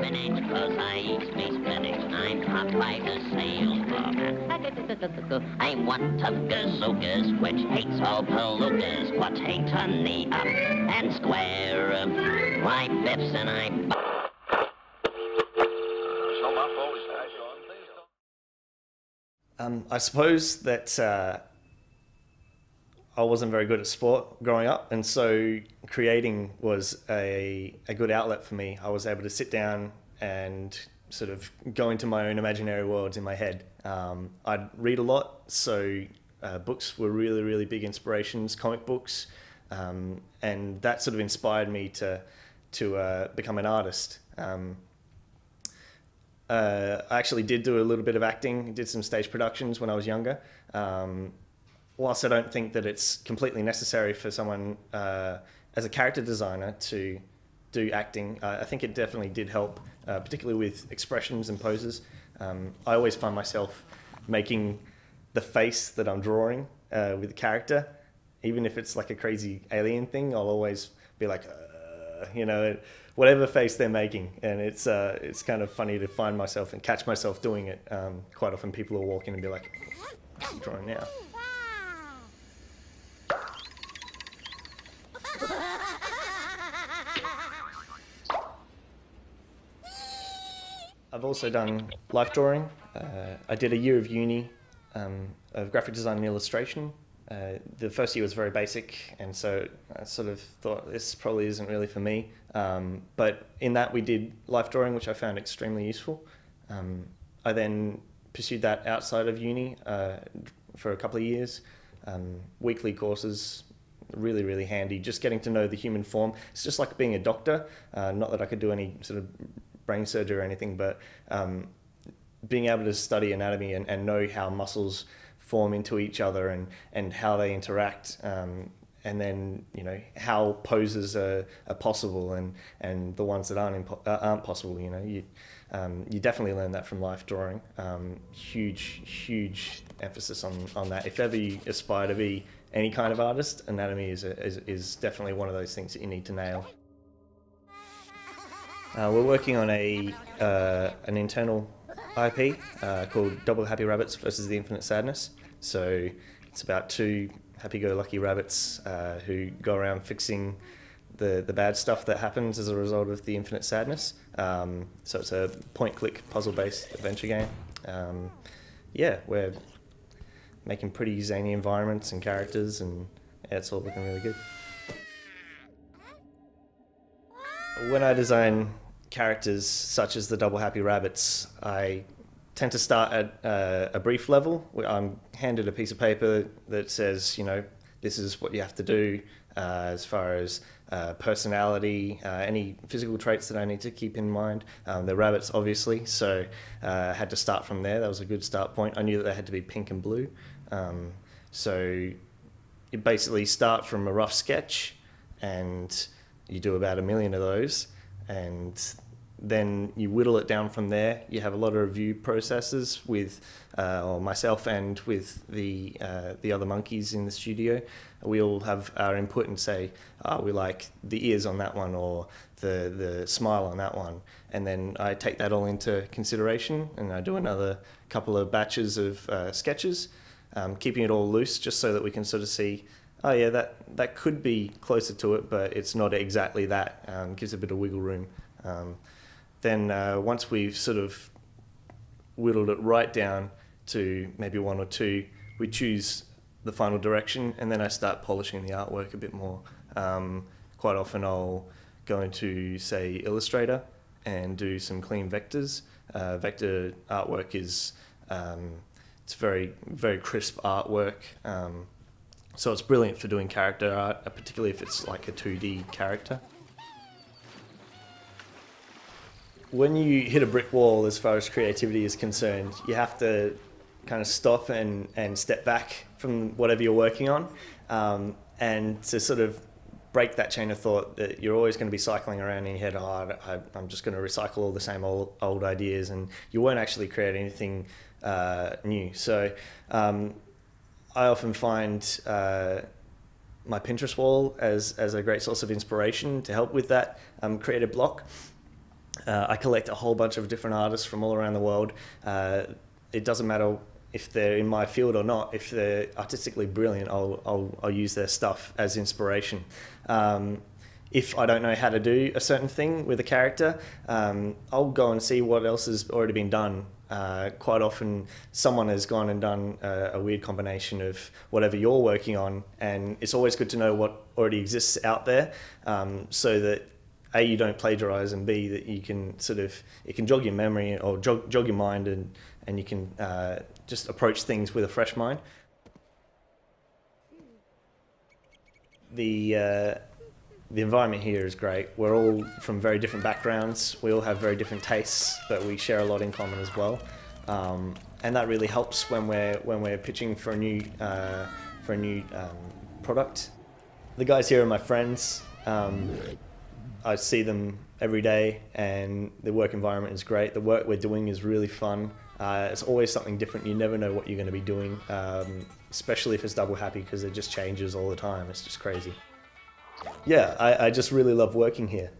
spinach, 'cause I eat space spinach. I'm Popeye the Sailor. I'm one of gazookas, which hates all palookas. What hate on the up and square. Why, Biffs and I... I suppose that I wasn't very good at sport growing up, and so creating was a good outlet for me. I was able to sit down and sort of go into my own imaginary worlds in my head. I'd read a lot, so books were really, really big inspirations, comic books, and that sort of inspired me to become an artist. I actually did do a little bit of acting, did some stage productions when I was younger. Whilst I don't think that it's completely necessary for someone as a character designer to do acting, I think it definitely did help, particularly with expressions and poses. I always find myself making the face that I'm drawing with the character, even if it's like a crazy alien thing, I'll always be like, you know, whatever face they're making, and it's kind of funny to find myself and catch myself doing it. Quite often people will walk in and be like, "What are you drawing now?" I've also done life drawing. I did a year of uni of graphic design and illustration. The first year was very basic, and so I sort of thought this probably isn't really for me. But in that we did life drawing, which I found extremely useful. I then pursued that outside of uni for a couple of years. Weekly courses, really, really handy. Just getting to know the human form. It's just like being a doctor. Not that I could do any sort of brain surgery or anything, but being able to study anatomy and know how muscles form into each other and how they interact, and then, you know, how poses are possible and the ones that aren't possible. You know, you definitely learn that from life drawing. Huge emphasis on that. If ever you aspire to be any kind of artist, anatomy is definitely one of those things that you need to nail. We're working on an internal IP called Double Happy Rabbits versus the Infinite Sadness. So it's about two happy-go-lucky rabbits who go around fixing the bad stuff that happens as a result of the infinite sadness. So it's a point-click puzzle-based adventure game. Yeah, we're making pretty zany environments and characters, and yeah, it's all looking really good. When I design characters such as the Double Happy Rabbits, I tend to start at a brief level. I'm handed a piece of paper that says, you know, this is what you have to do as far as personality, any physical traits that I need to keep in mind. They're rabbits, obviously, so I had to start from there. That was a good start point. I knew that they had to be pink and blue. So you basically start from a rough sketch, and you do about 1 million of those, and then you whittle it down from there. You have a lot of review processes with myself and with the other monkeys in the studio. We all have our input and say, oh, we like the ears on that one, or the smile on that one. And then I take that all into consideration, and I do another couple of batches of sketches, keeping it all loose just so that we can sort of see, oh yeah, that could be closer to it, but it's not exactly that. Gives a bit of wiggle room. Then once we've sort of whittled it right down to maybe 1 or 2, we choose the final direction, and then I start polishing the artwork a bit more. Quite often I'll go into, say, Illustrator and do some clean vectors. Vector artwork is it's very, very crisp artwork. So it's brilliant for doing character art, particularly if it's like a 2D character. When you hit a brick wall as far as creativity is concerned, you have to kind of stop and step back from whatever you're working on, and to sort of break that chain of thought that you're always going to be cycling around in your head, oh, I'm just going to recycle all the same old ideas, and you won't actually create anything new. So I often find my Pinterest wall as a great source of inspiration to help with that creative block. I collect a whole bunch of different artists from all around the world. It doesn't matter if they're in my field or not. If they're artistically brilliant, I'll use their stuff as inspiration. If I don't know how to do a certain thing with a character, I'll go and see what else has already been done. Quite often someone has gone and done a weird combination of whatever you're working on, and it's always good to know what already exists out there, so that A, you don't plagiarize, and B, that you can it can jog your memory or jog your mind, and you can just approach things with a fresh mind. The environment here is great. We're all from very different backgrounds. We all have very different tastes, but we share a lot in common as well. And that really helps when we're pitching for a new product. The guys here are my friends. I see them every day, and the work environment is great. The work we're doing is really fun. It's always something different. You never know what you're going to be doing, especially if it's Double Happy, because it just changes all the time. It's just crazy. Yeah, I just really love working here.